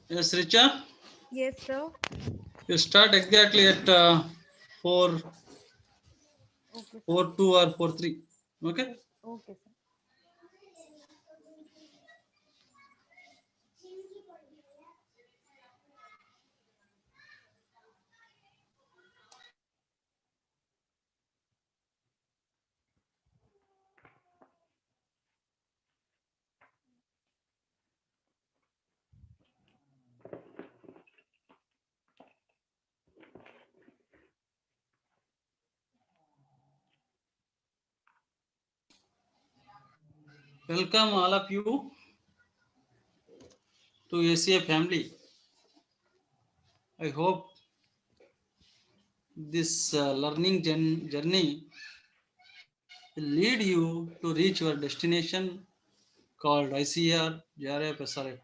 Yes, Richa. Yes, sir. You start exactly at 4, Okay, sir. 4:02 or 4:03. Okay. Okay, sir. Welcome all of you to ACA family. I hope this learning journey will lead you to reach your destination called ICAR, JRF, SRF.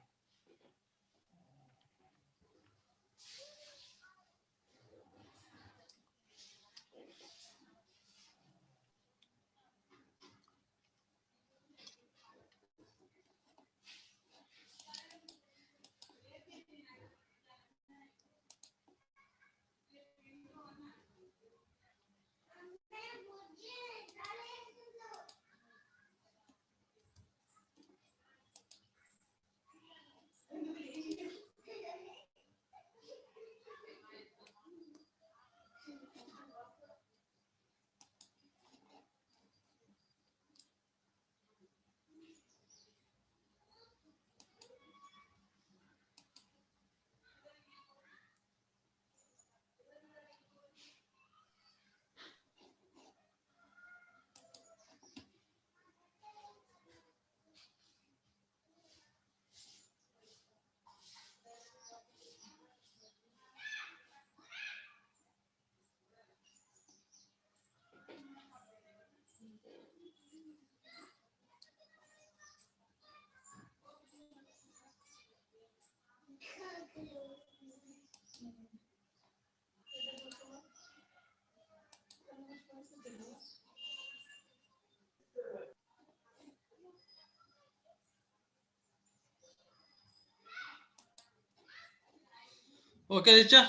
Okay, Richa,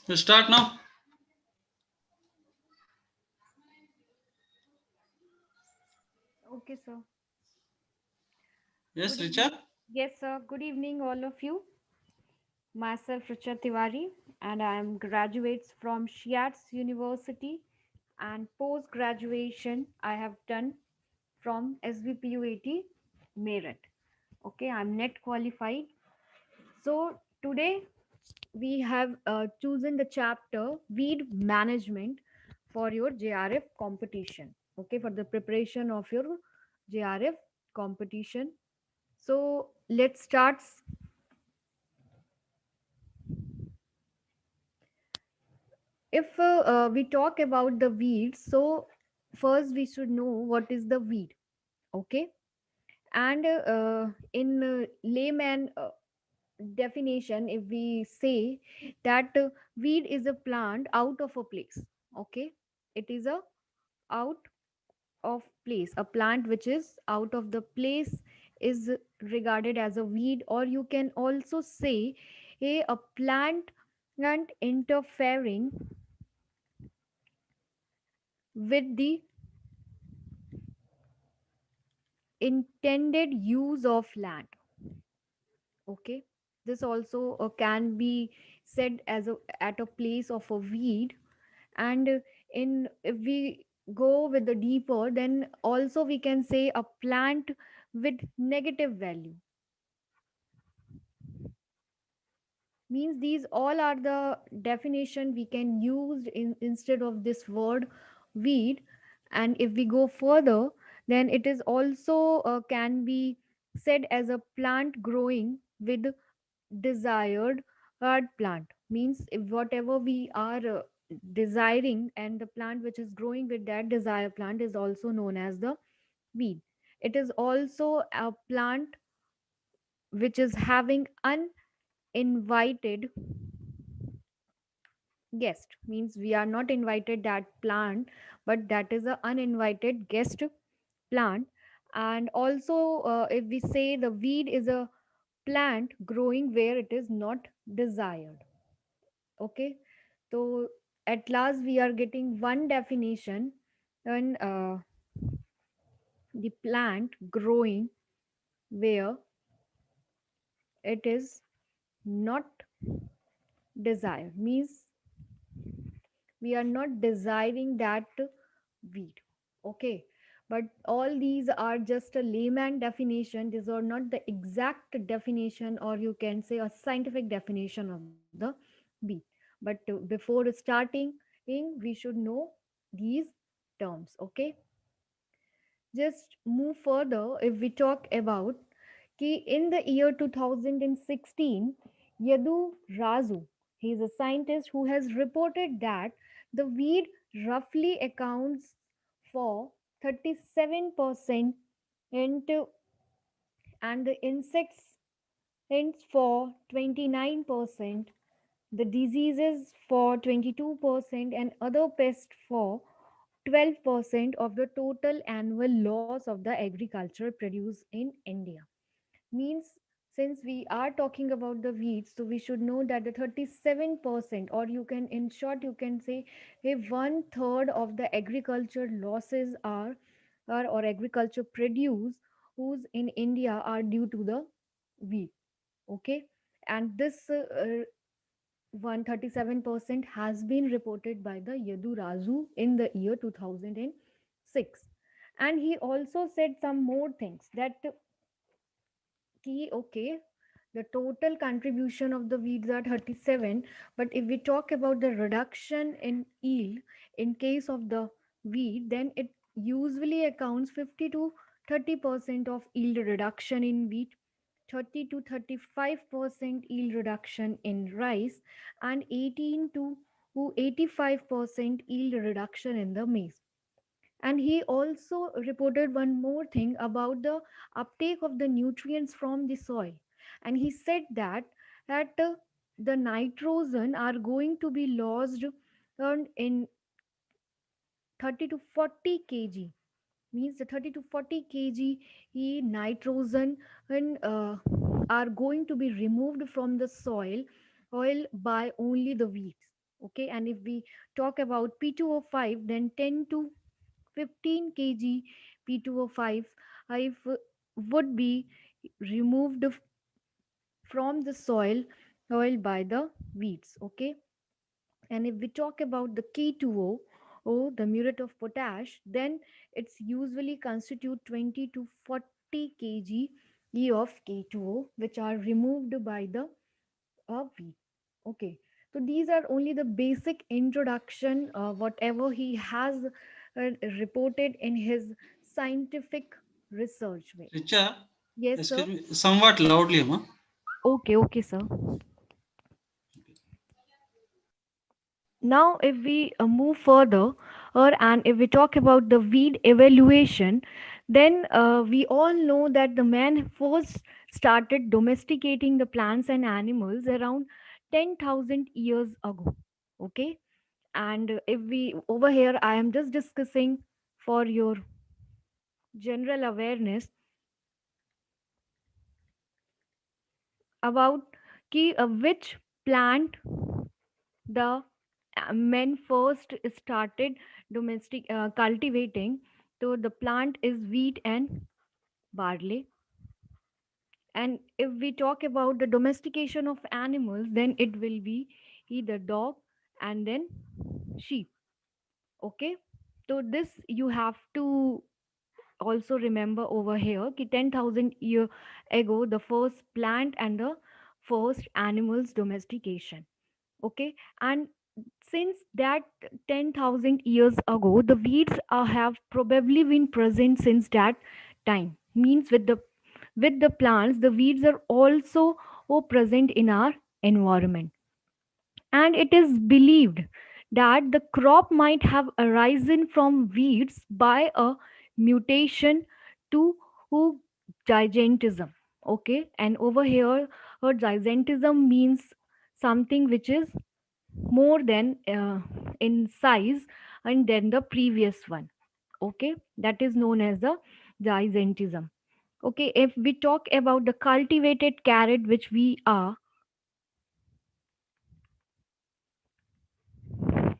you start now. Okay, sir. Yes, Good Richa. evening. Yes, sir. Good evening, all of you. Myself, Richa Tiwari, and I am graduates from Shiats University, and post graduation I have done from SBPUAT Meerut. Okay, I'm net qualified. So today we have chosen the chapter weed management for your JRF competition. Okay, for the preparation of your JRF competition. So let's start. If we talk about the weed, so first we should know what is the weed. Okay, and in layman definition, if we say that weed is a plant out of a place. Okay, it is a out of place, a plant which is out of the place is regarded as a weed, or you can also say a plant and interfering with the intended use of land. Okay, this also can be said as a at a place of a weed. And in if we go with the deeper, then also we can say a plant with negative value. Means these all are the definition we can use instead of this word weed. And if we go further, then it is also can be said as a plant growing with desired hard plant. Means if whatever we are desiring, and the plant which is growing with that desired plant is also known as the weed. It is also a plant which is having uninvited guest. Means we are not invited that plant, but that is a uninvited guest plant. And also if we say the weed is a plant growing where it is not desired. Okay, so at last we are getting one definition, and the plant growing where it is not desired means we are not desiring that weed. Okay, but all these are just a layman definition. These are not the exact definition, or you can say a scientific definition of the weed. But before starting we should know these terms. Okay, just move further. If we talk about कि in the year 2016, Yadu Razu, he is a scientist who has reported that the weed roughly accounts for 37% and, and the insects hints for 29%, the diseases for 22%, and other pests for 12% of the total annual loss of the agriculture produced in India. Means, since we are talking about the weeds, so we should know that the 37%, or you can, in short, you can say a one third of the agriculture losses are or agriculture produce whose in India are due to the weed. Okay, and this 137% has been reported by the Yadu Razu in the year 2006. And he also said some more things that key. Okay, the total contribution of the weeds are 37, but if we talk about the reduction in yield in case of the weed, then it usually accounts 50 to 30% of yield reduction in wheat, 30 to 35% yield reduction in rice, and 18 to 85% yield reduction in the maize. And he also reported one more thing about the uptake of the nutrients from the soil. And he said that the nitrogen are going to be lost in 30 to 40 kg, means the 30 to 40 kg nitrogen are going to be removed from the soil oil by only the weeds. Okay, and if we talk about P2O5, then 10 to 15 kg P2O5 if would be removed from the soil oil by the weeds. Okay, and if we talk about the K2O, the muriate of potash, then it's usually constitute 20 to 40 kg E of K2O, which are removed by the wheat. Okay, so these are only the basic introduction, whatever he has reported in his scientific research way. Richa, Yes, sir. excuse me, somewhat loudly, ma. Okay, okay, sir. Now, if we move further, and if we talk about the weed evaluation, then we all know that the man first started domesticating the plants and animals around 10,000 years ago. Okay, and if we over here, I am just discussing for your general awareness about which plant the men first started domestic cultivating. So the plant is wheat and barley. And if we talk about the domestication of animals, then it will be either dog and then sheep. Okay, so this you have to also remember over here ki 10,000 year ago the first plant and the first animals domestication. Okay, and since that 10,000 years ago the weeds have probably been present since that time. Means with the plants the weeds are also present in our environment, and it is believed that the crop might have arisen from weeds by a mutation to gigantism. Okay, and over here gigantism means something which is more than in size and than the previous one. Okay, that is known as the gigantism. Okay, if we talk about the cultivated carrot, which we are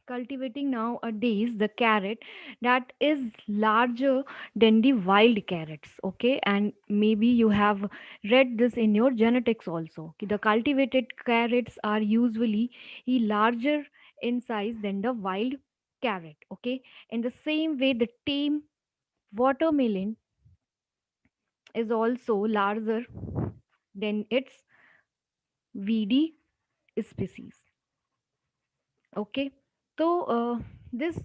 cultivating nowadays, the carrot that is larger than the wild carrots. Okay, and maybe you have read this in your genetics also. Okay, the cultivated carrots are usually larger in size than the wild carrot. Okay, in the same way, the tame watermelon is also larger than its weedy species. Okay, so this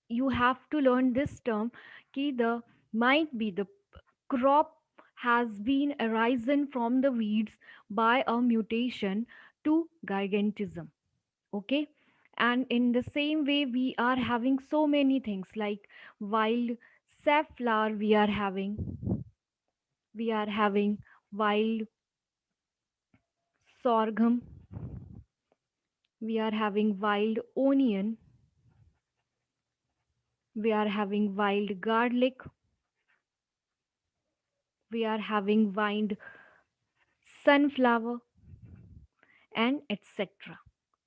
you have to learn this term, ki the might be the crop has been arisen from the weeds by a mutation to gigantism. Okay, and in the same way we are having so many things like wild safflower, we are having wild sorghum, we are having wild onion, we are having wild garlic, we are having wild sunflower, and etc.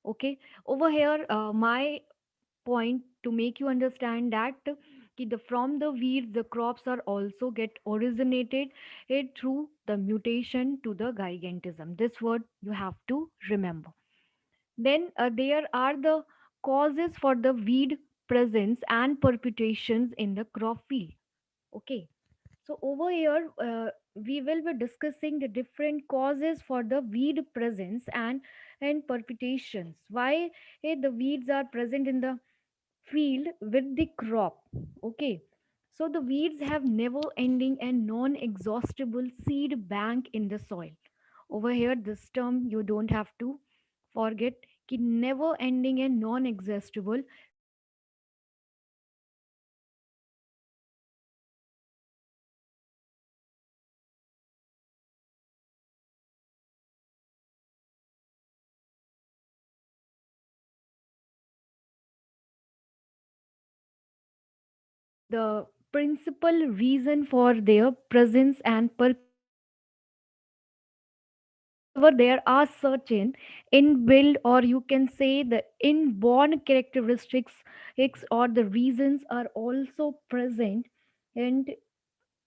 Okay, over here my point to make you understand that from the weeds the crops are also get originated through the mutation to the gigantism. This word you have to remember. Then there are the causes for the weed presence and perpetuations in the crop field. Okay, so over here, we will be discussing the different causes for the weed presence and perpetuations. Why the weeds are present in the field with the crop. Okay, so the weeds have never ending and non-exhaustible seed bank in the soil. Over here, this term you don't have to forget. Ki never ending and non-exhaustible seed bank in the soil. Okay, and the principal reason for their presence and perpetuations. However, there are certain inbuilt, or you can say the inborn characteristics or the reasons are also present and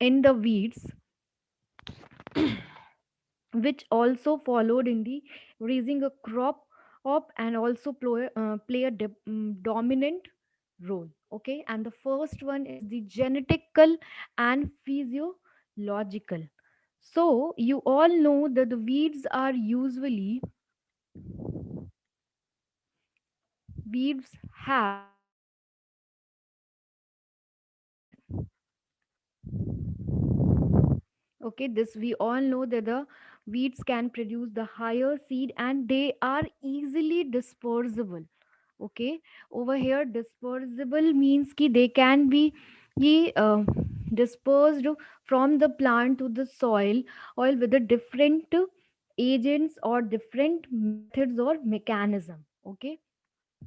in the weeds, which also followed in the raising a crop up and also play a dominant role. Okay, and the first one is the genetical and physiological. So you all know that the weeds are usually weeds have okay, this we all know that the weeds can produce the higher seed and they are easily dispersible. Okay, over here dispersible means ki they can be dispersed from the plant to the soil or with the different agents or different methods or mechanism. Okay,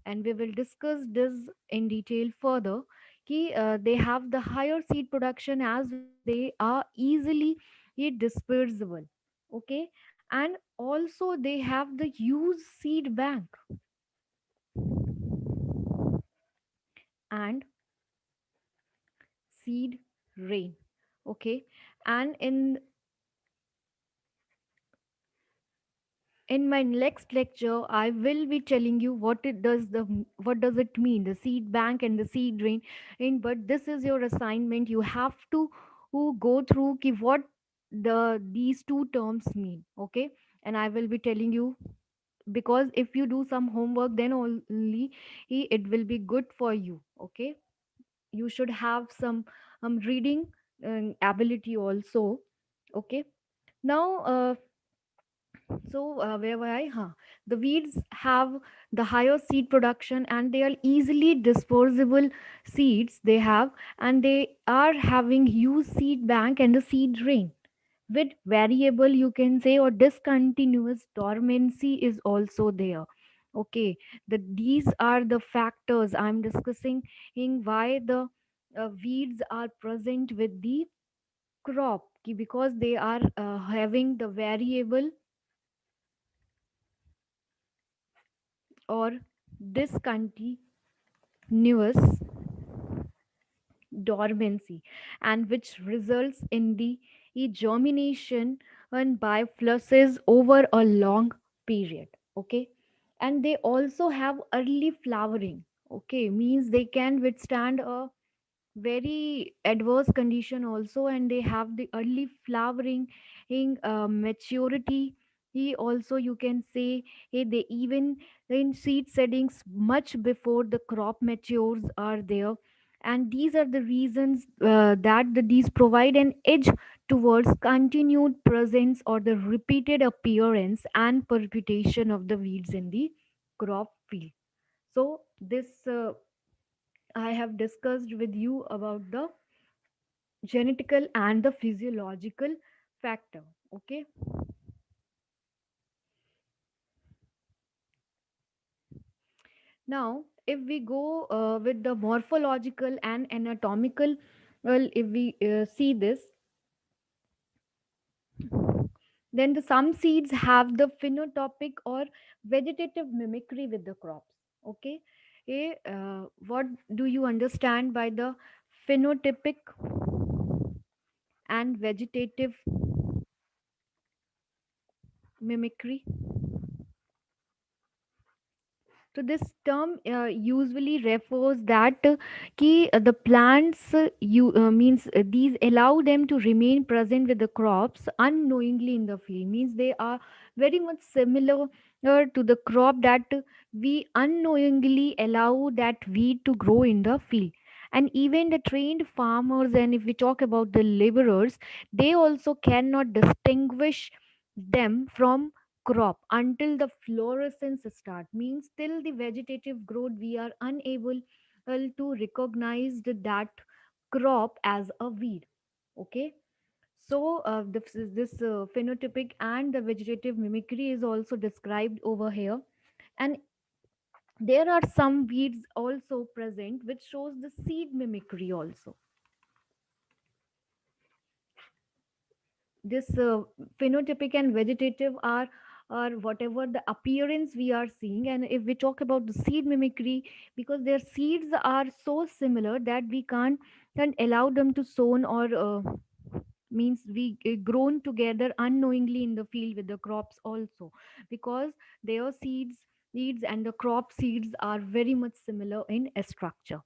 and we will discuss this in detail further. Ki they have the higher seed production as well as they are easily dispersible. Okay, and also they have the huge seed bank and seed rain. Okay, and in my next lecture I will be telling you what does it mean, the seed bank and the seed rain. And but this is your assignment, you have to go through ki what these two terms mean. Okay, and I will be telling you, because if you do some homework then only it will be good for you. Okay, you should have some reading ability also. Okay, now where were I? Huh. The weeds have the higher seed production and they are easily disposable seeds they have, and they are having huge seed bank and the seed rain with variable, you can say, or discontinuous dormancy is also there. Okay, these are the factors I'm discussing in why the weeds are present with the crop. because they are having the variable or discontinuous dormancy, and which results in the germination and by flushes over a long period. Okay, and they also have early flowering. Okay, means they can withstand a very adverse condition also, and they have the early flowering in maturity. He also, you can say, they even in seed settings much before the crop matures are there. And these are the reasons that these provide an edge towards continued presence or the repeated appearance and perpetuation of the weeds in the crop field. So this I have discussed with you about the genetical and the physiological factor. Okay, now if we go with the morphological and anatomical, well, if we see this, then some seeds have the phenotypic or vegetative mimicry with the crops. Okay, what do you understand by the phenotypic and vegetative mimicry? So this term usually refers that the plants you means these allow them to remain present with the crops unknowingly in the field. Means they are very much similar to the crop that we unknowingly allow that weed to grow in the field. And even the trained farmers, and if we talk about the laborers, they also cannot distinguish them from crop until the fluorescence start. Means till the vegetative growth we are unable to recognize that crop as a weed. Okay, so this phenotypic and the vegetative mimicry is also described over here. And there are some weeds also present which shows the seed mimicry also. This phenotypic and vegetative are whatever the appearance we are seeing. And if we talk about the seed mimicry, because their seeds are so similar that we can't allow them to sown or means we grown together unknowingly in the field with the crops also, because their seeds and the crop seeds are very much similar in structure.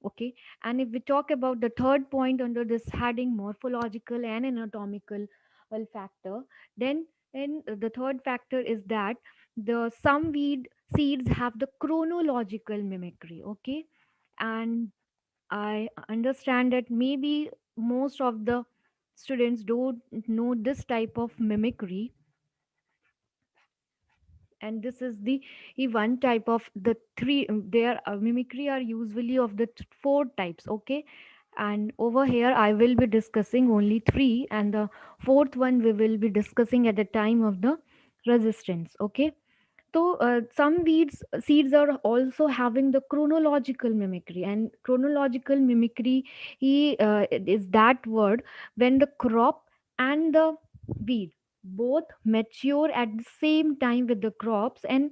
Okay, and if we talk about the third point under this heading, morphological and anatomical factor, then the third factor is that the some weed seeds have the chronological mimicry. Okay, and I understand that maybe most of the students don't know this type of mimicry, and this is the one type of the three. Their mimicry are usually of the four types. Okay, and over here I will be discussing only three, and the fourth one we will be discussing at the time of the resistance. Okay, so some weeds seeds are also having the chronological mimicry. And chronological mimicry is that word when the crop and the weed both mature at the same time with the crops, and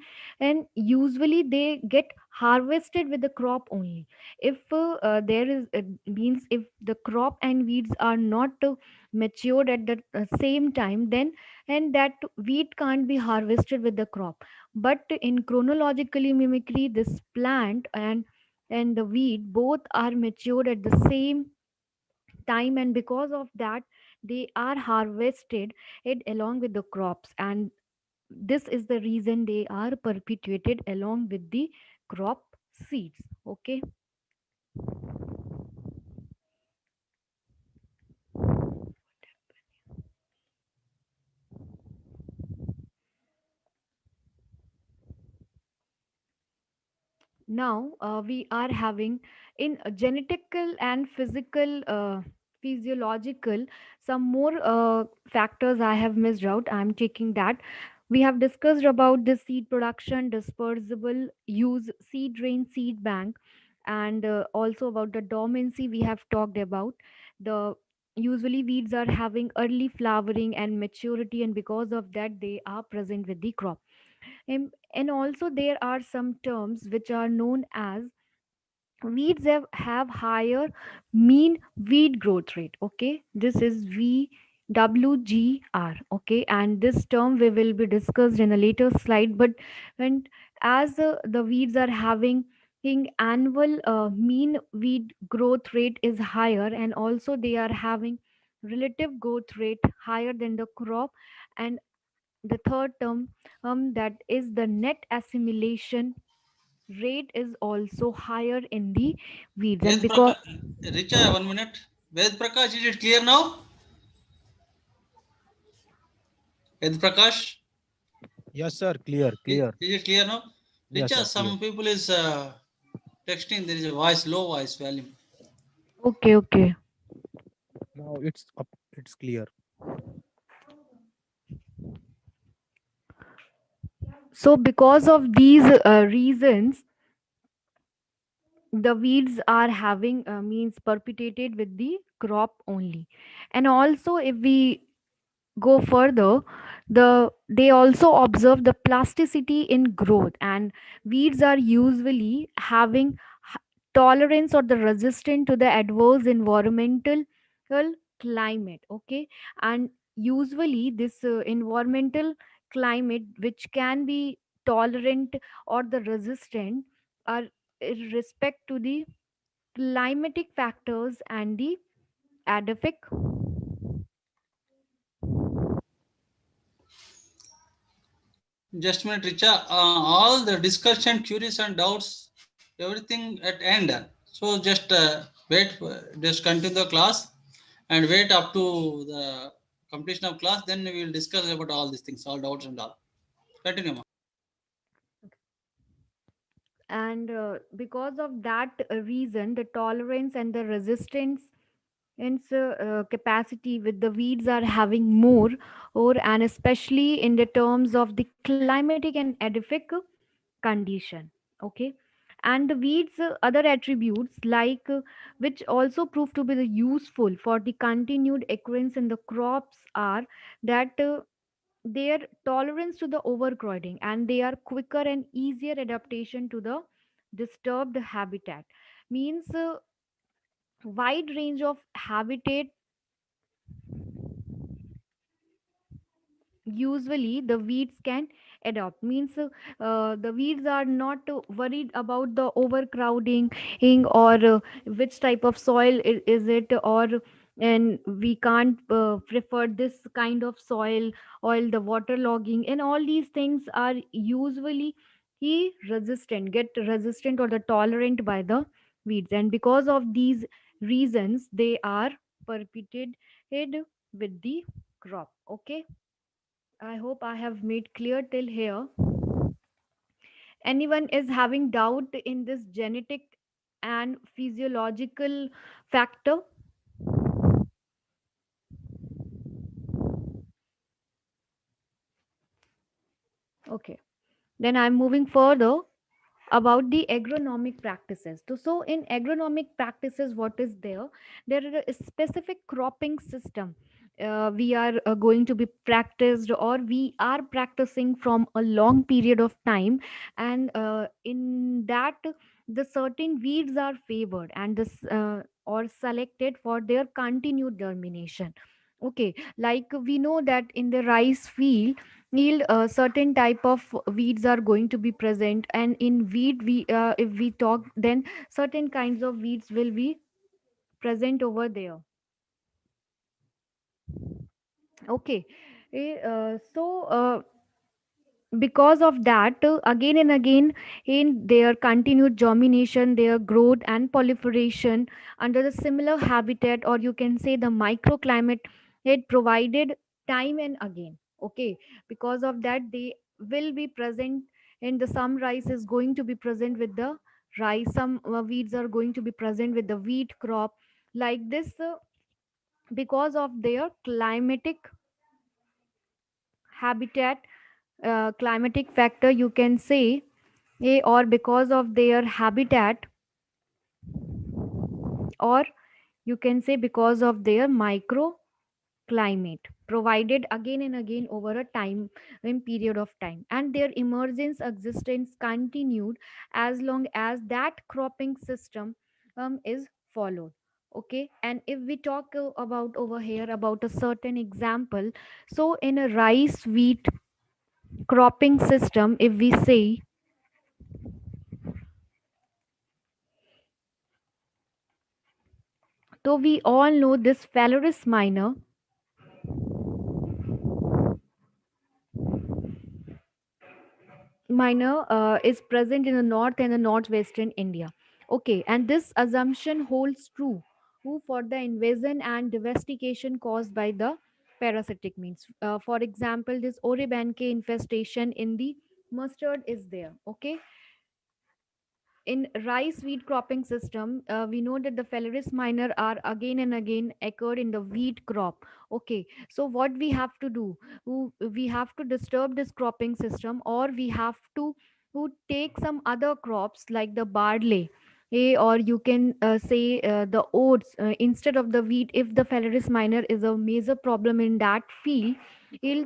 usually they get harvested with the crop only. If there is means if the crop and weeds are not matured at the same time, then and that wheat can't be harvested with the crop. But in chronologically mimicry, this plant and the wheat both are matured at the same time, and because of that they are harvested it along with the crops, and this is the reason they are perpetuated along with the crop seeds. Okay, now we are having in genetical and physical physiological some more factors I have missed out. I'm taking that. We have discussed about the seed production, dispersible use, seed drain, seed bank, and also about the dormancy we have talked about. The usually weeds are having early flowering and maturity, and because of that they are present with the crop. And also there are some terms which are known as weeds have higher mean weed growth rate. Okay, this is VWGR. Okay, and this term we will be discussed in a later slide. But when as the weeds are having annual mean weed growth rate is higher, and also they are having relative growth rate higher than the crop. And the third term, that is the net assimilation rate is also higher in the weeds. Ved And because Prakash, Richa, 1 minute. Ved Prakash, is it clear now? Ved Prakash, Yes, sir. Clear, clear. is it clear now? Yes, Richa, sir. Clear. some people is texting. There is a voice, low voice volume. okay, okay. Now it's up. It's clear. So because of these reasons, the weeds are having means perpetuated with the crop only. And also if we go further, they also observe the plasticity in growth, and weeds are usually having tolerance or the resistant to the adverse environmental climate. Okay, and usually this environmental climate which can be tolerant or the resistant are in respect to the climatic factors and the adaphic. Just a minute, Richa. All the discussion, queries, and doubts, everything at end. So just wait, just continue the class and wait up to the completion of class. Then we will discuss about all these things, all doubts and all. Continue, ma. And because of that reason, the tolerance and the resistance capacity with the weeds are having more, or and especially in the terms of the climatic and edaphic condition. Okay, and the weeds other attributes like which also prove to be the useful for the continued occurrence in the crops are that their tolerance to the overcrowding, and they are quicker and easier adaptation to the disturbed habitat. Means wide range of habitat. Usually the weeds can adopt. Means the weeds are not worried about the overcrowding or which type of soil is it, or and we can't prefer this kind of soil, or the water logging, and all these things are usually get resistant or the tolerant by the weeds. And because of these reasons they are perpetuated with the crop. Okay, I hope I have made clear till here. Anyone is having doubt in this genetic and physiological factor? Okay. Then I'm moving further about the agronomic practices. So in agronomic practices, what is there? There is a specific cropping system. We are going to be practiced, or we are practicing from a long period of time, and in that the certain weeds are favored and this or selected for their continued germination. Okay, like we know that in the rice field yield certain type of weeds are going to be present, and in wheat we if we talk, then certain kinds of weeds will be present over there. Okay. Because of that again and again in their continued germination, their growth and proliferation under the similar habitat, or you can say the microclimate, it provided time and again. Okay, because of that they will be present in the some rice is going to be present with the rice, some weeds are going to be present with the wheat crop, like this because of their climatic habitat, climatic factor you can say, or because of their habitat, or You can say because of their microclimate provided again and again over a time in period of time, and their emergence existence continued as long as that cropping system is followed. Okay, and if we talk about over here about a certain example, so in a rice wheat cropping system, if we say, so we all know this phalaris minor is present in the north and the northwestern India. Okay, and this assumption holds true for the invasion and devastation caused by the parasitic means. For example, this Oribanke infestation in the mustard is there. Okay, in rice wheat cropping system, we know that the phalaris minor are again and again occurred in the wheat crop. Okay, so what we have to do, we have to disturb this cropping system, or we have to take some other crops like the barley, or you can say the oats instead of the wheat. If the phalaris minor is a major problem in that field,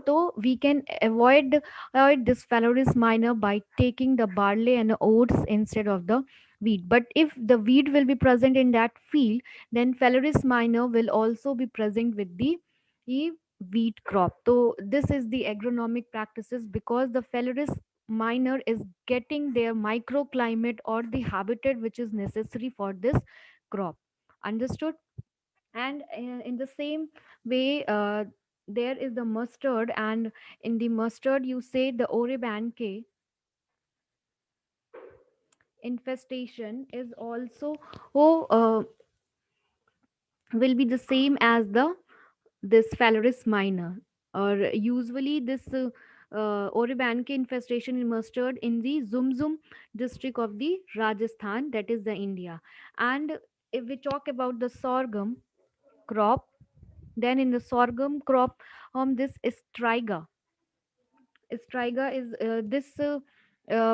though we can avoid this phalaris minor by taking the barley and oats instead of the wheat. But if the wheat will be present in that field, then phalaris minor will also be present with the wheat crop. So this is the agronomic practices, because the phalaris minor is getting their microclimate or the habitat which is necessary for this crop. Understood? And in the same way, there is the mustard, and in the mustard you say the Oribanke infestation is also, oh, will be the same as the this phalaris minor, or usually this Oribanke infestation in mustard in the Zumzum district of the Rajasthan, that is the India. And if we talk about the sorghum crop, then in the sorghum crop, this striga is this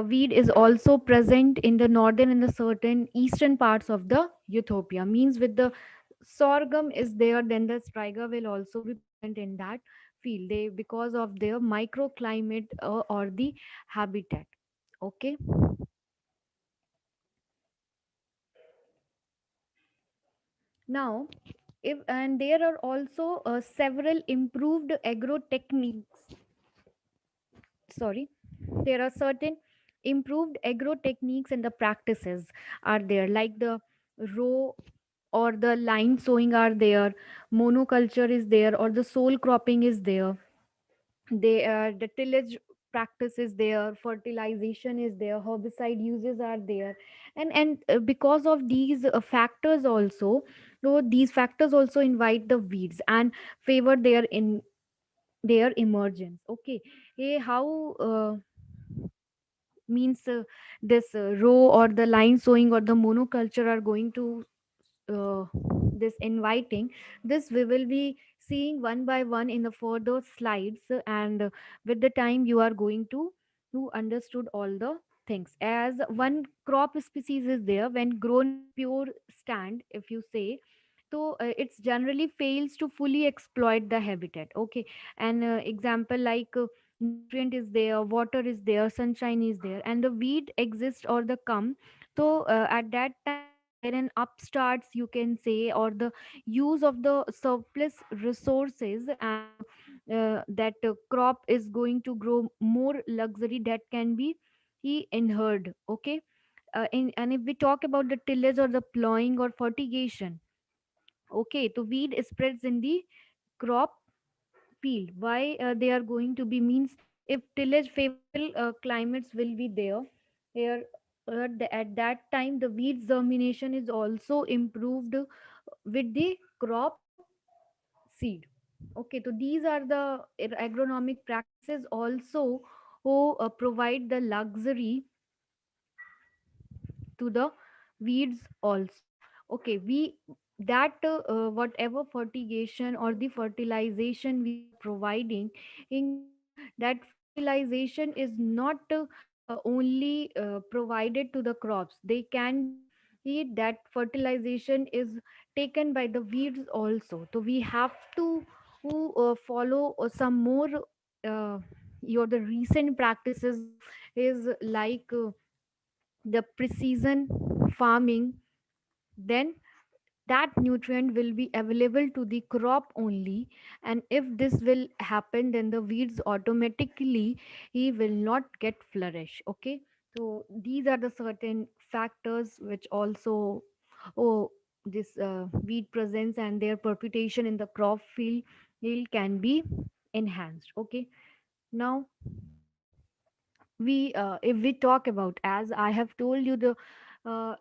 weed is also present in the northern and the certain eastern parts of the Ethiopia. Means with the sorghum is there, then the striga will also be present in that field. They, because of their microclimate or the habitat. Okay. Now, if and there are also several improved agro techniques. Sorry, there are certain improved agro techniques and the practices are there, like the row or the line sowing are there, monoculture is there, or the sole cropping is there. They the tillage practice is there, fertilization is there, herbicide uses are there. And because of these factors also, so these factors also invite the weeds and favor their emergence. Okay, how means this row or the line sowing or the monoculture are going to uh, this inviting, this we will be seeing one by one in the further slides, and with the time you are going to understood all the things. As one crop species is there when grown in a pure stand, if you say, so it's generally fails to fully exploit the habitat. Okay, and example like nutrient is there, water is there, sunshine is there, and the weed exists or the come. So at that time when an upstarts, you can say, or the use of the surplus resources, and that crop is going to grow more luxury that can be he inhered. Okay, and if we talk about the tillage or the plowing or fertigation, okay, so weed spreads in the crop field. Why they are going to be means, if tillage favorable climates will be there here, at that time the weed germination is also improved with the crop seed. Okay, so these are the agronomic practices also who provide the luxury to the weeds also. Okay, we that whatever fertigation or the fertilization we are providing, that fertilization is not only provided to the crops. They can be that fertilization is taken by the weeds also. So we have to follow some more your the recent practices is like the precision farming. Then that nutrient will be available to the crop only, and if this will happen, then the weeds automatically he will not get flourish. Okay, so these are the certain factors which also oh this weed presence and their perpetuation in the crop field can be enhanced. Okay, now we if we talk about, as I have told you the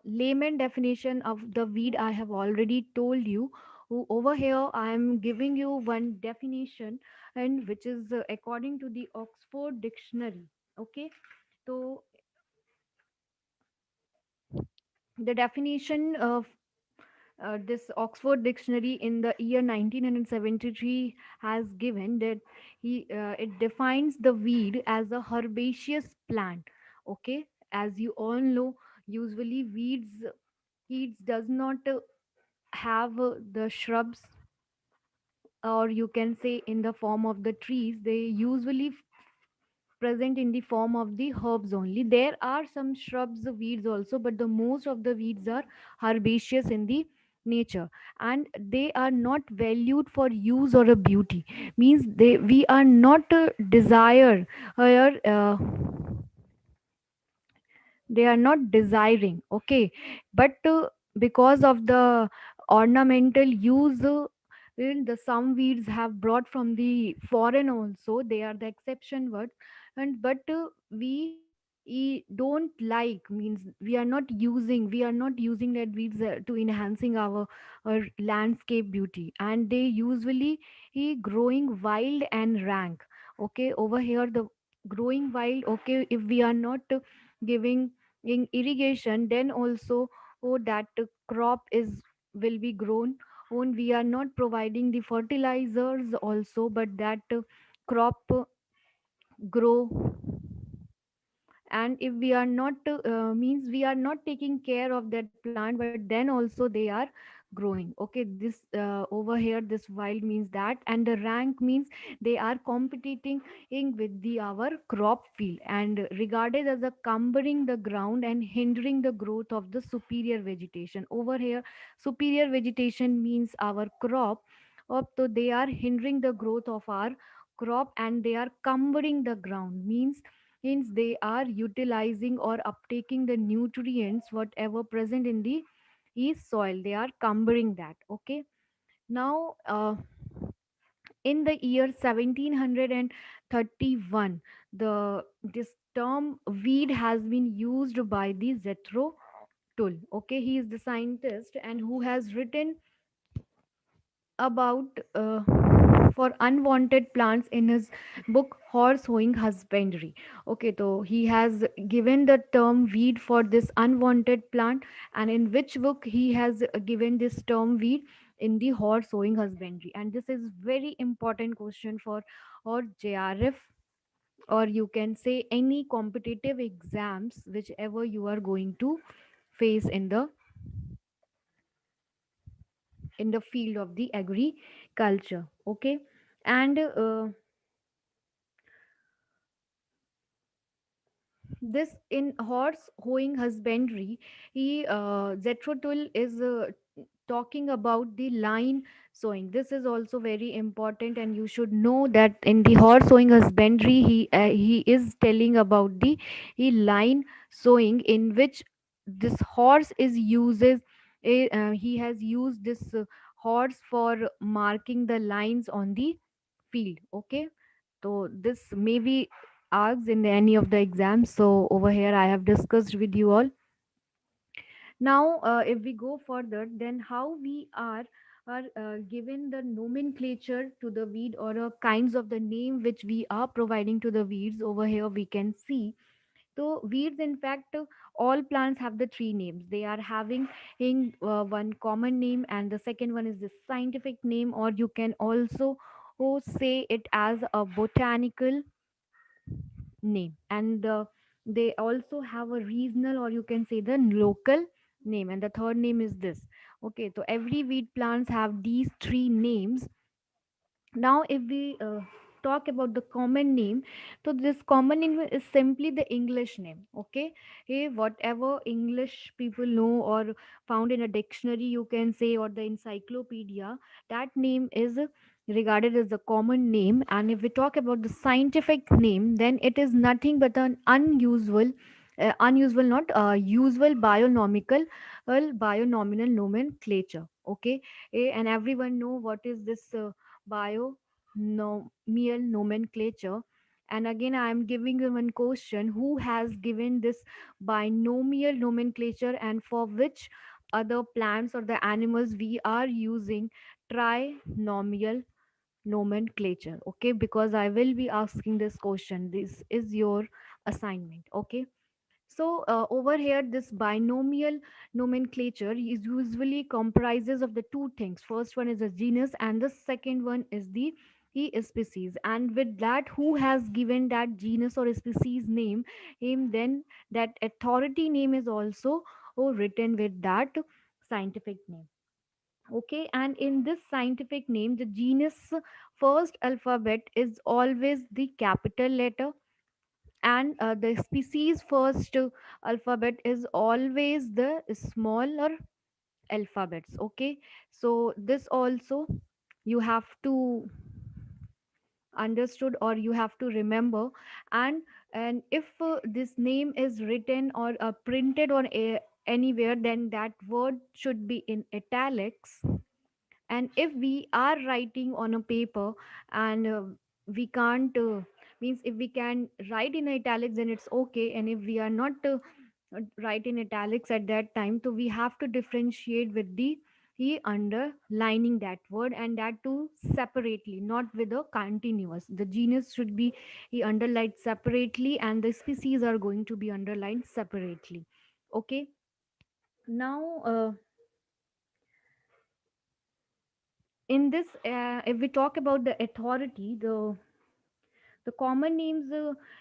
layman definition of the weed, I have already told you. Over here I am giving you one definition, and which is according to the Oxford Dictionary. Okay, so the definition of this Oxford Dictionary in the year 1973 has given that it defines the weed as a herbaceous plant. Okay, as you all know, usually weeds does not have the shrubs, or you can say in the form of the trees. They usually present in the form of the herbs only. There are some shrubs, weeds also, but the most of the weeds are herbaceous in the nature, and they are not valued for use or a beauty. Means they we are not desire here. They are not desiring. Okay, but because of the ornamental use, the some weeds have brought from the foreign also, they are the exception word. And but we don't like, means we are not using that weeds to enhancing our landscape beauty, and they usually growing wild and rank. Okay, over here the growing wild. Okay, if we are not giving in irrigation, then also that crop is will be grown when we are not providing the fertilizers also, but that crop grow. And if we are not means we are not taking care of that plant, but then also they are growing. Okay, this over here this wild means that, and the rank means they are competing with the our crop field and regarded as a cumbering the ground and hindering the growth of the superior vegetation. Over here superior vegetation means our crop up, so they are hindering the growth of our crop, and they are cumbering the ground means they are utilizing or uptaking the nutrients whatever present in the is soil. They are cumbering that. Okay, now in the year 1731, the this term weed has been used by the Jethro Tull. Okay, he is the scientist and who has written about for unwanted plants in his book Horse Hoeing Husbandry. Okay, so he has given the term weed for this unwanted plant, and in which book he has given this term weed? In the Horse Hoeing Husbandry. And this is very important question for or JRF, or you can say any competitive exams whichever you are going to face in the field of the agriculture. Okay, and this in horse hoeing husbandry, he Zetrotul is talking about the line sowing. This is also very important, and you should know that in the horse sowing husbandry he is telling about the line sowing, in which this horse is uses he has used this horse for marking the lines on the field. Okay, so this may be asked in any of the exams. So over here I have discussed with you all. Now if we go further, then how we are given the nomenclature to the weed, or kinds of the name which we are providing to the weeds. Over here we can see, so weeds, in fact, all plants have the three names. They are having one common name, and the second one is the scientific name, or you can also say it as a botanical name. And they also have a regional, or you can say the local name, and the third name is this. Okay, so every weed plants have these three names. Now if we talk about the common name, so this common name is simply the English name. Okay, hey, whatever English people know or found in a dictionary, you can say, or the encyclopedia, that name is regarded as the common name. And if we talk about the scientific name, then it is nothing but an unusual, not usual, bionomical bionomial nomenclature. Okay, and everyone know what is this binomial nomenclature. And again, I am giving you one question: who has given this binomial nomenclature, and for which other plants or the animals we are using trinomial nomenclature? Okay, because I will be asking this question. This is your assignment. Okay, so over here, this binomial nomenclature is usually comprises of the two things. First one is a genus, and the second one is the species. And with that, who has given that genus or species name, him, then that authority name is also written with that scientific name. Okay, and in this scientific name, the genus first alphabet is always the capital letter, and the species first alphabet is always the smaller alphabets. Okay, so this also you have to understood, or you have to remember. And if this name is written or printed on anywhere, then that word should be in italics. And if we are writing on a paper, and we can't means if we can write in italics, then it's okay. And if we are not write in italics at that time, so we have to differentiate with the he underlining that word, and that too separately, not with a continuous. The genus should be he underlined separately, and the species are going to be underlined separately. Okay, now in this if we talk about the authority, the common names,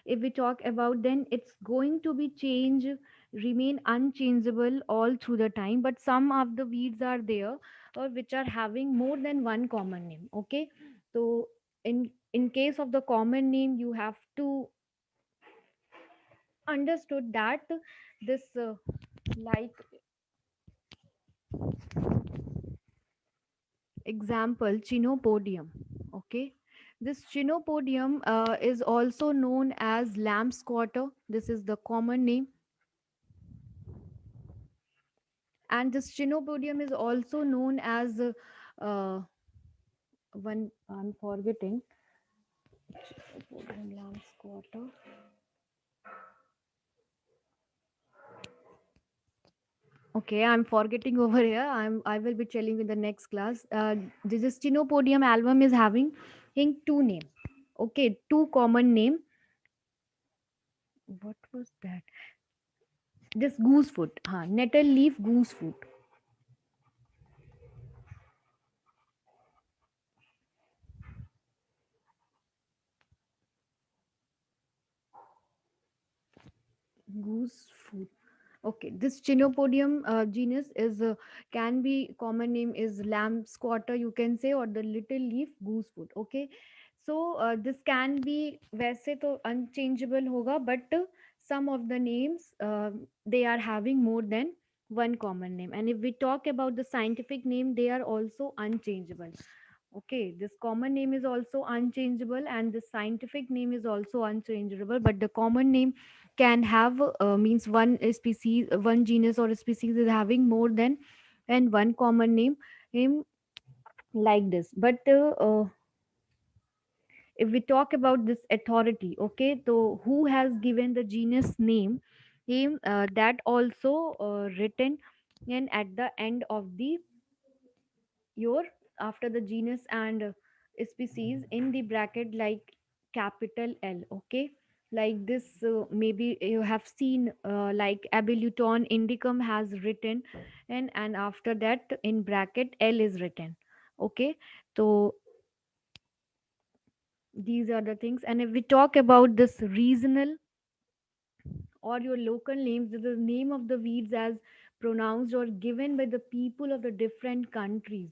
if we talk about, then it's going to be change, remain unchangeable all through the time. But some of the weeds are there, or which are having more than one common name. Okay, so in case of the common name, you have to understood that this like example, chinopodium. Okay, this chinopodium is also known as lamb squatter. This is the common name. And this chinopodium is also known as uh, one, I'm forgetting, Chinopodium lamb squatter. Okay, I'm forgetting over here. I will be telling you in the next class. This chinopodium album is having in two name. Okay, two common name. What was that? This goosefoot, nettle leaf goosefoot. Goosefoot. Okay, this chinopodium genus is can be common name is lamb squatter, you can say, or the little leaf goosefoot. Okay, so this can be वैसे तो unchangeable होगा, but some of the names they are having more than one common name. And if we talk about the scientific name, they are also unchangeable. Okay, this common name is also unchangeable, and the scientific name is also unchangeable. But the common name can have means one species, one genus or species is having more than and one common name like this. But if we talk about this authority, okay, so who has given the genus name, that also written and at the end of the your after the genus and species in the bracket, like capital L. Okay, like this maybe you have seen like abeluton indicum has written, and after that in bracket L is written. Okay, so these are the things. And if we talk about this regional or your local names, the name of the weeds as pronounced or given by the people of the different countries,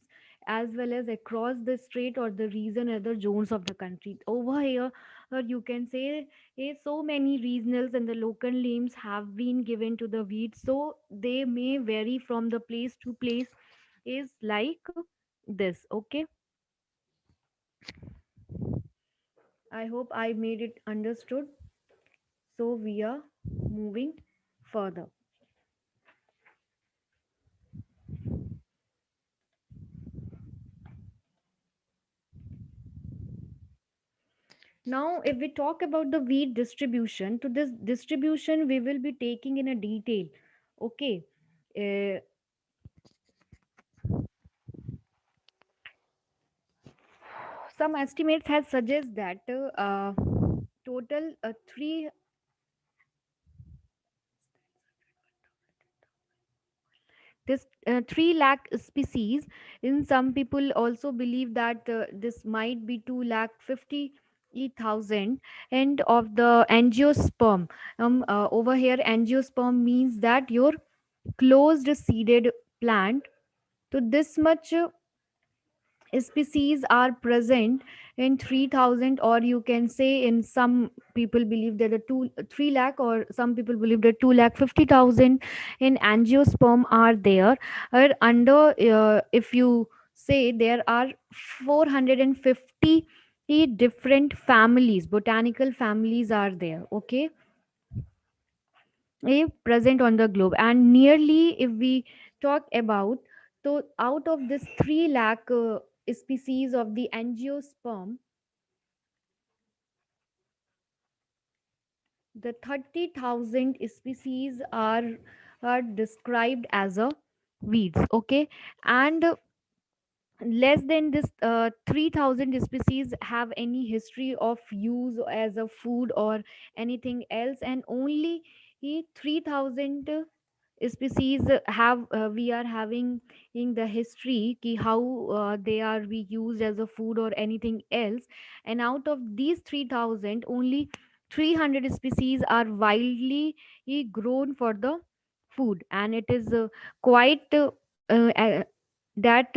as well as across the state or the region or the zones of the country. Over here, you can say so many regionals and the local names have been given to the weeds, so they may vary from the place to place, is like this. Okay, I hope I made it understood. So we are moving further. Now, if we talk about the wheat distribution, to this distribution we will be taking in a detail. Okay. Uh, some estimates has suggest that total three this 3 lakh species. In some people also believe that this might be 2 lakh 50,000 and of the angiosperm. Over here angiosperm means that your closed seeded plant. So this much species are present in 3,000, or you can say in some people believe that the 2 3 lakh, or some people believe that 2 lakh 50,000 in angiosperm are there. Or under if you say there are 450 different families, botanical families are there. Okay, present on the globe, and nearly if we talk about, so out of this 3 lakh species of the angiosperm, the 30,000 species are described as a weeds. Okay, and less than this 3,000 species have any history of use as a food or anything else, and only 3,000 species have we are having in the history ki how they are be used as a food or anything else. And out of these 3,000, only 300 species are wildly grown for the food, and it is quite that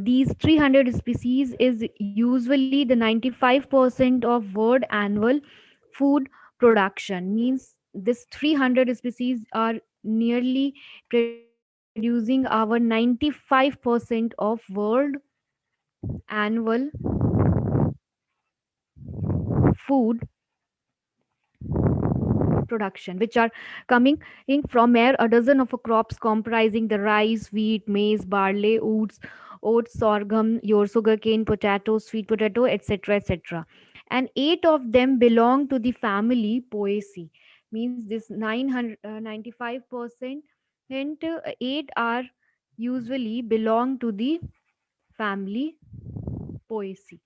these 300 species is usually the 95% of world annual food production. Means this 300 species are nearly producing our 95% of world annual food production, which are coming in from mere a dozen of crops comprising the rice, wheat, maize, barley, oats, sorghum, your sugarcane, potato, sweet potato, etc., etc. And 8 of them belong to the family Poaceae. Means this 95%, and 8 are usually belong to the family Poaceae.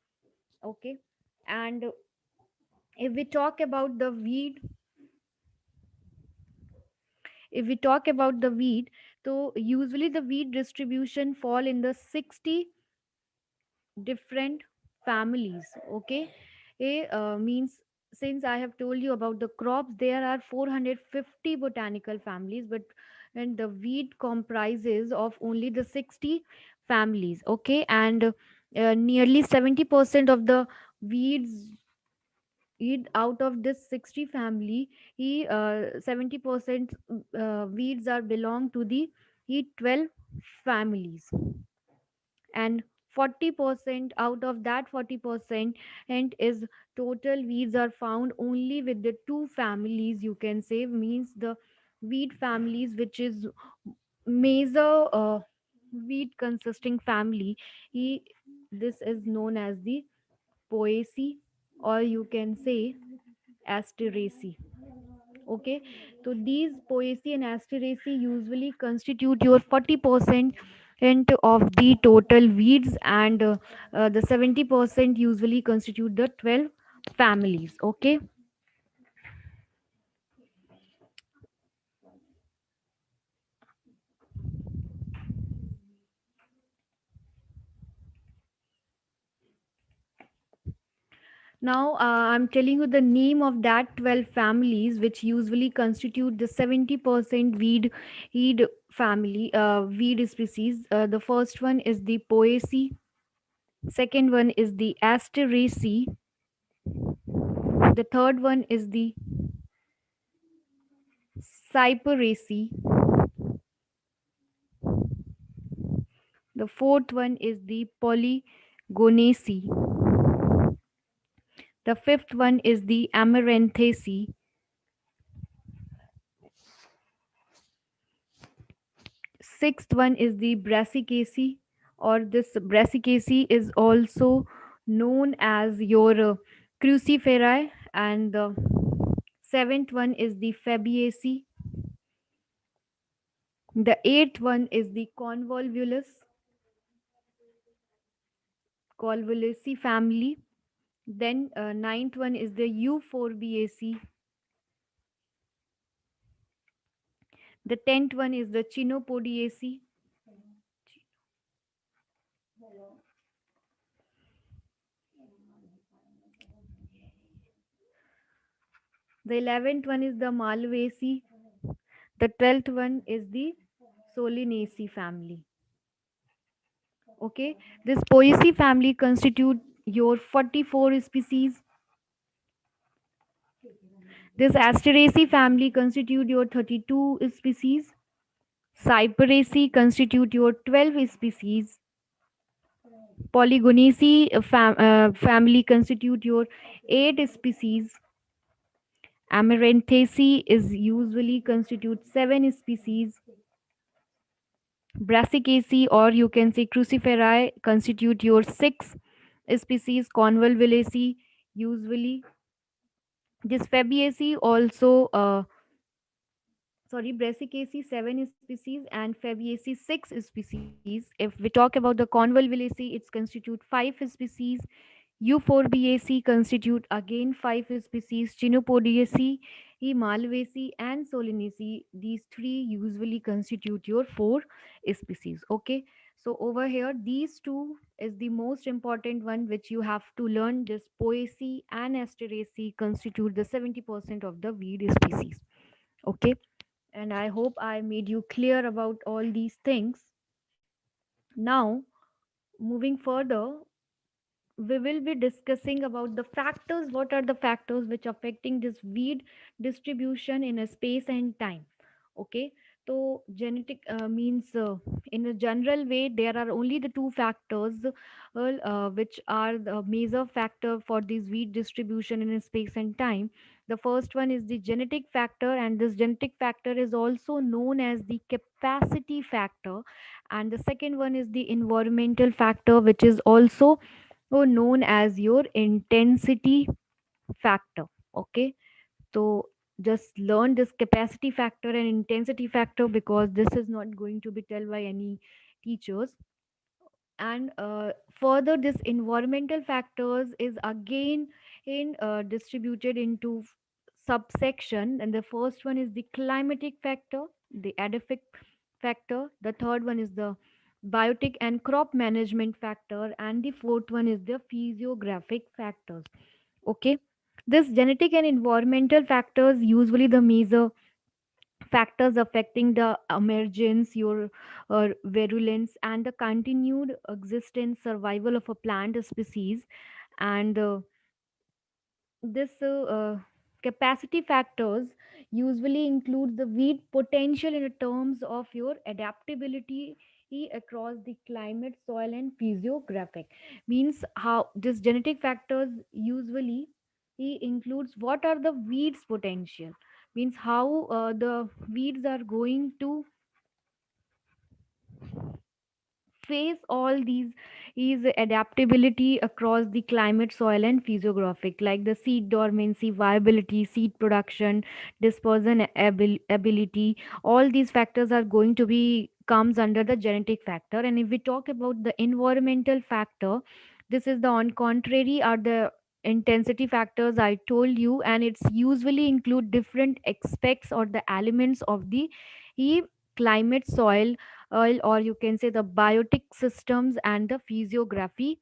Okay, and if we talk about the weed, if we talk about the weed, so usually the weed distribution fall in the 60 different families. Okay, means since I have told you about the crops, there are 450 botanical families, but and the weed comprises of only the 60 families. Okay, and nearly 70% of the weeds out of this 60 family, 70% weeds are belong to the 12 families, and 40% out of that 40% and is total weeds are found only with the two families, you can say. Means the weed families, which is major weed consisting family, he, this is known as the Poaceae, or you can say Asteraceae. Okay, so these Poaceae and Asteraceae usually constitute your 40% and of the total weeds, and the 70% usually constitute the 12 families. Okay, now I'm telling you the name of that 12 families which usually constitute the 70% weed family weed species. The first one is the Poaceae, second one is the Asteraceae, the third one is the Cyperaceae, the fourth one is the Polygonaceae, the fifth one is the Amaranthacea, sixth one is the Brassicaceae, or this Brassicaceae is also known as your Cruciferae, and the seventh one is the Fabaceae, the eighth one is the Convolvulaceae family, then ninth one is the Euphorbiaceae, the tenth one is the Chenopodiaceae, the 11th one is the Malvaceae, the 12th one is the Solanaceae family. Okay, this Poaceae family constitute your 44 species. This Asteraceae family constitute your 32 species. Cyperaceae constitute your 12 species. Polygonaceae family constitute your 8 species. Amaranthacea is usually constitute 7 species. Brassicaceae, or you can say Cruciferae, constitute your 6 species. Convolvulaceae usually, this Fabaceae also Brassicaceae 7 species and Fabaceae 6 species. If we talk about the Convolvulaceae, it's constitute 5 species. Euphorbiaceae constitute again 5 species. Chenopodiaceae, Malvaceae, and Solanaceae. These three usually constitute your 4 species. Okay. So over here, these two is the most important one which you have to learn. This Poaceae and Asteraceae constitute the 70% of the weed species. Okay. And I hope I made you clear about all these things. Now, moving further, we will be discussing about the factors. What are the factors which affecting this weed distribution in a space and time? Okay, so genetic means in a general way there are only the two factors which are the major factor for this weed distribution in a space and time. The first one is the genetic factor, and this genetic factor is also known as the capacity factor, and the second one is the environmental factor, which is also known as your intensity factor. Okay, so just learn this capacity factor and intensity factor because this is not going to be told by any teachers. And further, this environmental factors is again in distributed into subsection, and the first one is the climatic factor, the edaphic factor, the third one is the biotic and crop management factor, and the fourth one is the physiographic factors. Okay, this genetic and environmental factors usually the major factors affecting the emergence, your virulence, and the continued existence survival of a plant species. And this capacity factors usually include the weed potential in terms of your adaptability across the climate, soil, and physiographic. Means how this genetic factors usually includes what are the weeds potential, means how the weeds are going to face all these is adaptability across the climate, soil, and physiographic, like the seed dormancy, viability, seed production, dispersion ability. All these factors are going to be comes under the genetic factor. And if we talk about the environmental factor, this is the on contrary are the intensity factors I told you, and it's usually include different aspects or the elements of the e- climate, soil, or you can say the biotic systems and the physiography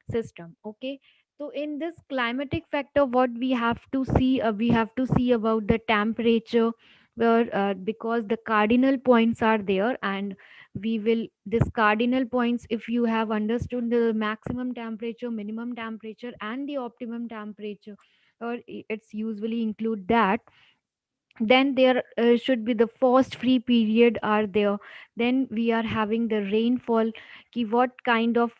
system. Okay, so in this climatic factor, what we have to see, we have to see about the temperature, where because the cardinal points are there, and we will this cardinal points, if you have understood the maximum temperature, minimum temperature, and the optimum temperature, or it's usually include that, then there should be the frost free period are there. Then we are having the rainfall, ki what kind of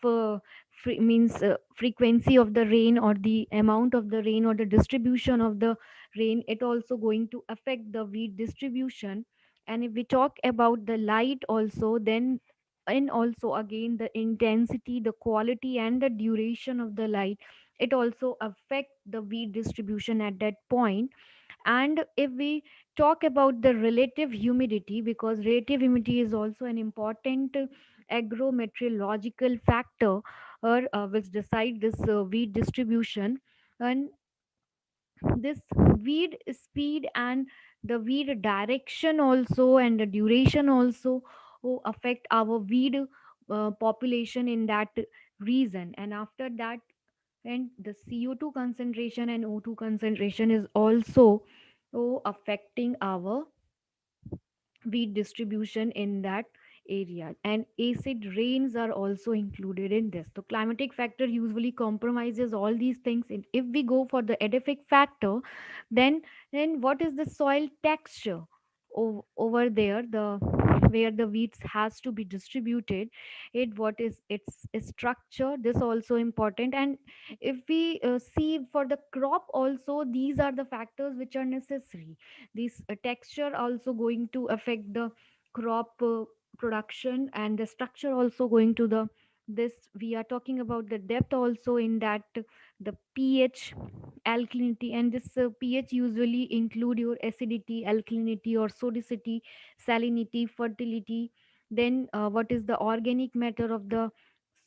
means frequency of the rain, or the amount of the rain, or the distribution of the rain, it also going to affect the wheat distribution. And if we talk about the light also, then and also again the intensity, the quality, and the duration of the light, it also affect the wheat distribution at that point. And if we talk about the relative humidity, because relative humidity is also an important agrometeorological factor, or which decide this wheat distribution. And this weed speed and the weed direction also, and the duration also, affect our weed population in that region. And after that, and the CO2 concentration and O2 concentration is also affecting our wheat distribution in that area. And acid rains are also included in this. The climatic factor usually compromises all these things. And if we go for the edaphic factor, then what is the soil texture over there, the where the wheats has to be distributed, it what is its structure, this also important. And if we see for the crop also, these are the factors which are necessary. This texture also going to affect the crop production, and the structure also going to the this. We are talking about the depth also in that, the pH, alkalinity, and this pH usually include your acidity, alkalinity, or sodicity, salinity, fertility. Then what is the organic matter of the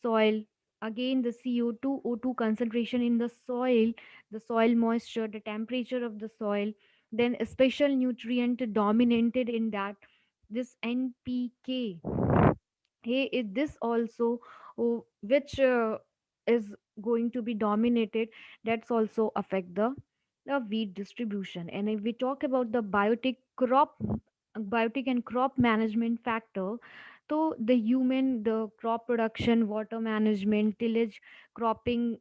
soil, again the CO2, O2 concentration in the soil, the soil moisture, the temperature of the soil. Then a special nutrient dominated in that, this NPK. Hey, this also, which is going to be dominated, that's also affect the wheat distribution. And if we talk about the biotic and crop management factor, so the human, the crop production, water management, tillage, cropping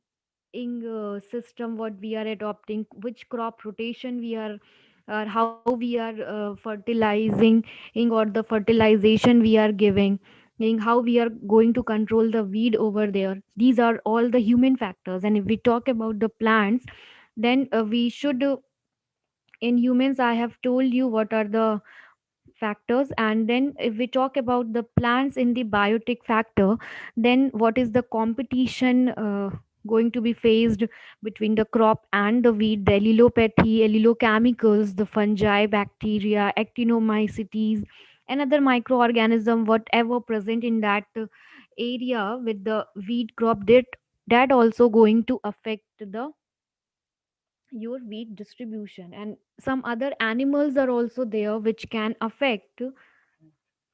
in system, what we are adopting, which crop rotation we are, or how we are fertilizing or the fertilization we are giving, how we are going to control the weed over there, these are all the human factors. And if we talk about the plants, then we should in humans, I have told you what are the factors. And then if we talk about the plants in the biotic factor, then what is the competition going to be faced between the crop and the weed, the allelopathy, allelochemicals, the fungi, bacteria, actinomycetes, and other microorganism whatever present in that area with the wheat crop, that also going to affect the your wheat distribution. And some other animals are also there which can affect.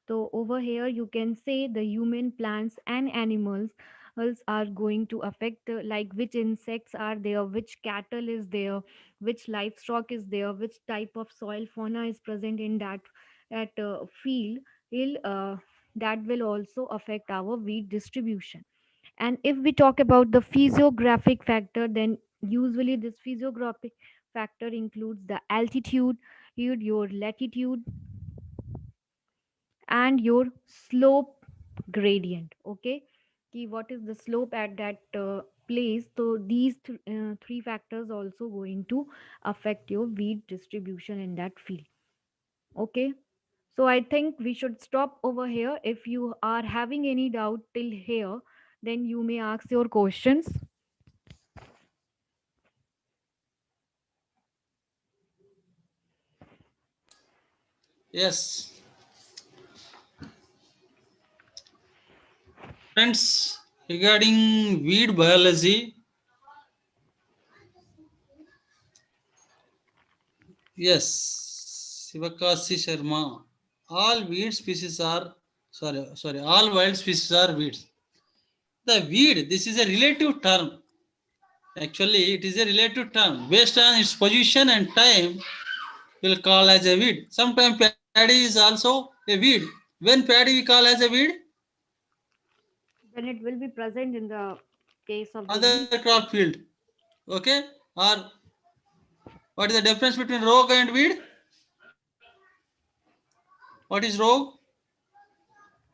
So over here you can say the human, plants, and animals else are going to affect, like which insects are there, which cattle is there, which livestock is there, which type of soil fauna is present in that field. That will also affect our wheat distribution. And if we talk about the physiographic factor, then usually this physiographic factor includes the altitude, your latitude, and your slope gradient. Okay, Ki what is the slope at that place, so these three factors also going to affect your wheat distribution in that field. Okay, so I think we should stop over here. If you are having any doubt till here, then you may ask your questions. Yes, friends, regarding weed biology, yes, Sivakasi Sharma. All weed species are all wild species are weeds. The weed, this is a relative term. Actually, it is a relative term based on its position and time. we'll call as a weed. Sometimes paddy is also a weed. When paddy we call as a weed, When it will be present in the case of the other wheat crop field. field. Okay? Or what is the difference between rogue and weed? What is rogue?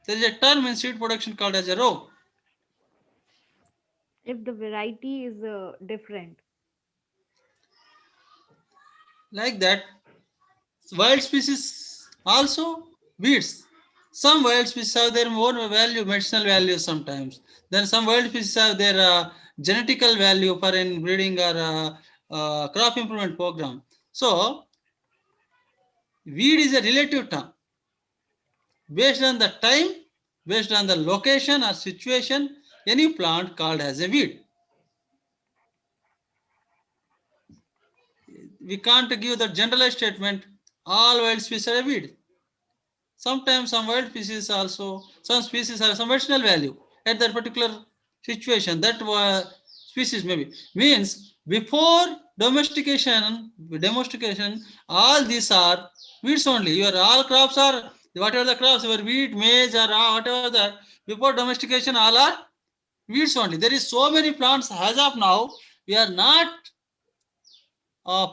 There is a term in seed production called as a rogue. If the variety is different. Like that, wild species also weeds. Some wild species have their own value, medicinal value sometimes. Then some wild species have their genetical value for in breeding or crop improvement program. So weed is a relative term based on the time, based on the location or situation. Any plant called as a weed. We can't give the generalized statement. All wild species are a weed. Sometimes some wild species also, some species have some medicinal value at that particular situation. That species maybe means before domestication, all these are weeds only. Your all crops are whatever the crops, your wheat, maize, or whatever that. Before domestication, all are weeds only. There is so many plants as of now. We are not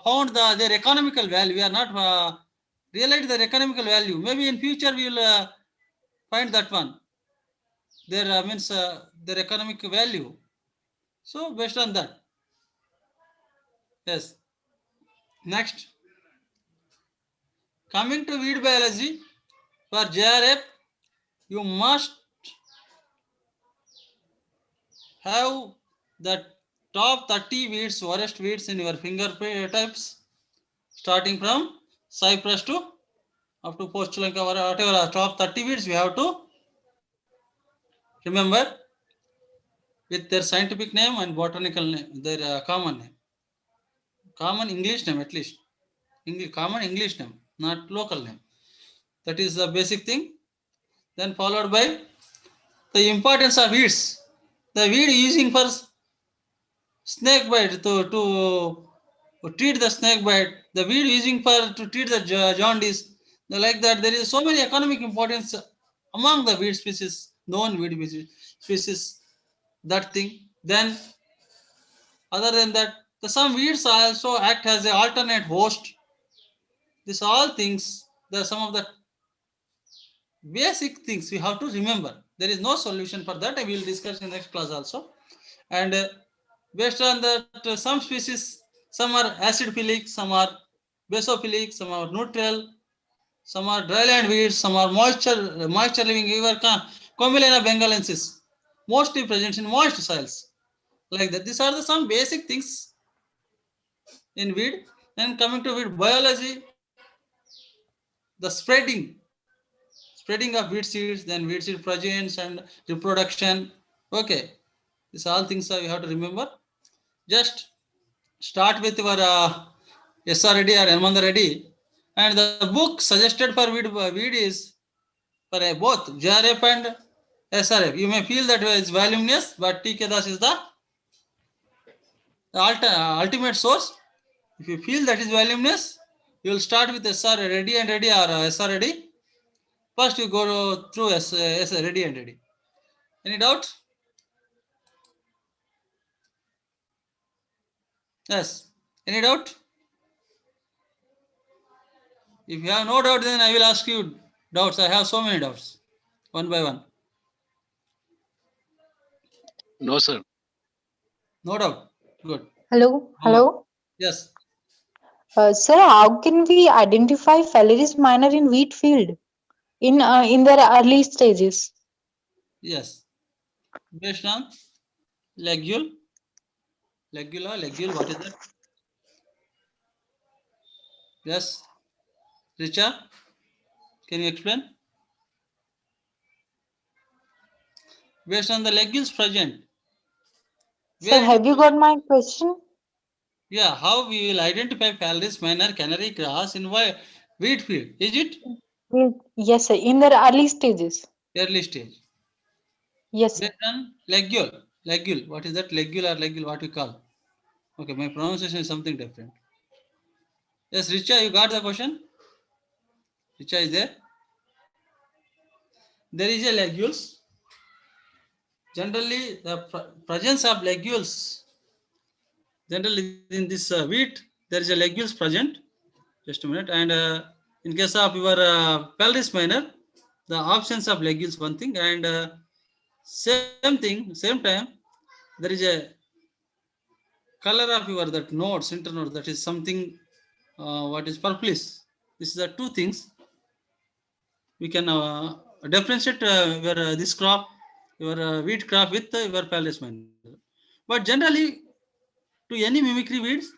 found their economical value. We are not realized their economical value. Maybe in future we will find that one. Their means their economic value. So based on that, yes. Next, coming to weed biology for JRF, you must have the top 30 weeds, worst weeds in your finger types, starting from cypress to up to post Lanka, whatever top 30 weeds we have to remember with their scientific name and botanical name, their common name, common English name at least, common English name, not local name. That is the basic thing. Then followed by the importance of weeds. The weed using for snake bite to treat the snake bite. The weed using for to treat the jaundice. Like that, there is so many economic importance among the weed species, known weed species. That thing. Then other than that, the some weeds also act as an alternate host. These all things, the some of the basic things we have to remember. There is no solution for that. I will discuss in next class also. And based on that, some species, some are acidophilic, some are basophilic, some are neutral, some are dryland weeds, some are moisture living. Comilena bengalensis, mostly present in moist soils. Like that. These are the some basic things in weed. And coming to weed biology, the spreading of weed seeds, then weed seed progeny and reproduction. Okay, these all things you have to remember. Just start with your SRD or Hemant Reddy, and the book suggested for weed is for both JRF and SRF. You may feel that it's voluminous, but TK Das is the ultimate source. If you feel that is voluminous, you will start with SR Reddy and Reddy or SR Reddy. First, you go through S Reddy and Reddy. Any doubt? Yes. Any doubt? If you have no doubt, then I will ask you doubts. I have so many doubts, one by one. No, sir. No doubt. Good. Hello, Mama. hello. Yes. Sir, how can we identify Phalaris minor in wheat field in their early stages? Yes. Based on legule, legule. What is that? Yes. Richa, can you explain? Based on the legules present, Sir, where it is have you got present? my question? Yeah. How we will identify Phalaris minor canary grass in wheat field? Is it Yes, sir, in their early stages. early stage? Yes, sir. Based on legule. Legule. What is that? Legule or legule? What we call? Okay. My pronunciation is something different. Yes, Richa, you got the question? Richa is there. There is a legules. Generally, the presence of legules. Generally, in this wheat, there is a legules present. Just a minute. And in case of your pelvis minor, the absence of legules one thing, and same thing, same time, there is a color of your that nodes, internode, that is something what is purplish. This is the two things we can differentiate your this crop, your wheat crop with your pelvis minor. But generally, to any mimicry weeds,